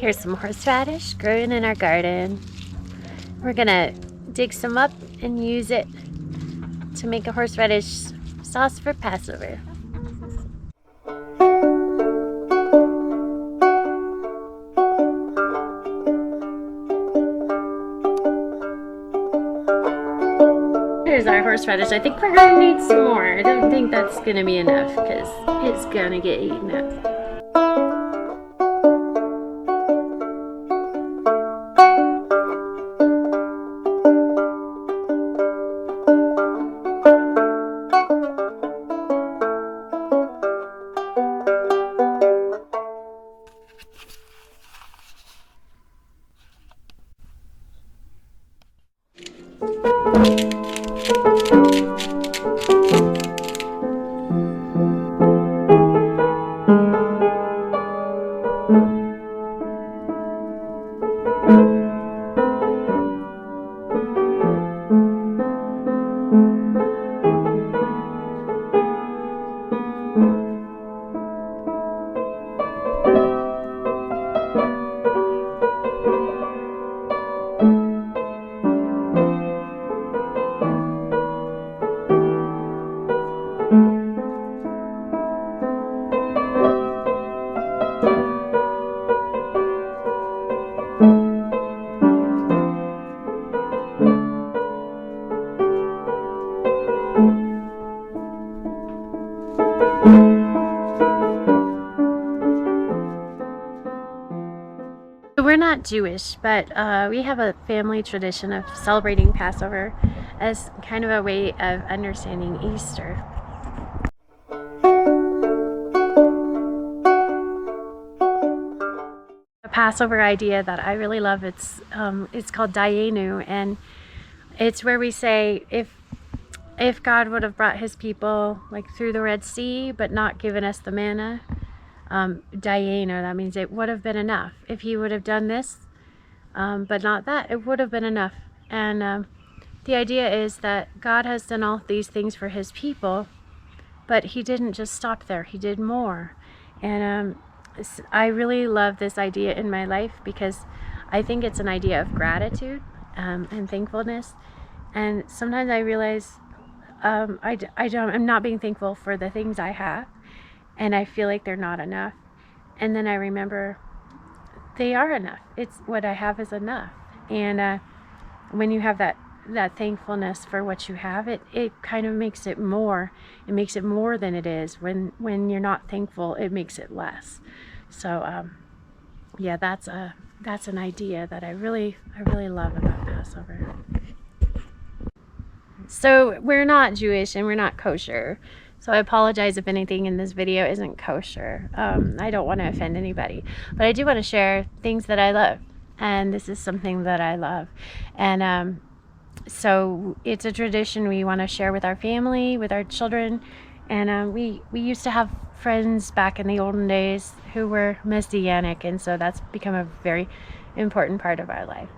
Here's some horseradish growing in our garden. We're gonna dig some up and use it to make a horseradish sauce for Passover. Here's our horseradish. I think we're gonna need some more. I don't think that's gonna be enough because it's gonna get eaten up. We're not Jewish, but we have a family tradition of celebrating Passover as kind of a way of understanding Easter. A Passover idea that I really love, it's called Dayenu, and it's where we say if God would have brought his people like through the Red Sea but not given us the manna, Dayenu, that means it would have been enough. If he would have done this but not that, it would have been enough. And the idea is that God has done all these things for his people, but he didn't just stop there, he did more. And I really love this idea in my life because I think it's an idea of gratitude and thankfulness. And sometimes I realize I'm not being thankful for the things I have, and I feel like they're not enough. And then I remember they are enough. It's what I have is enough. And when you have that thankfulness for what you have, it kind of makes it more. It makes it more than it is. When you're not thankful, it makes it less. So yeah, that's an idea that I really love about Passover. So we're not Jewish and we're not kosher. So I apologize if anything in this video isn't kosher. I don't want to offend anybody, but I do want to share things that I love, and this is something that I love. And so it's a tradition we want to share with our family, with our children. And we used to have friends back in the olden days who were Messianic, and so that's become a very important part of our life.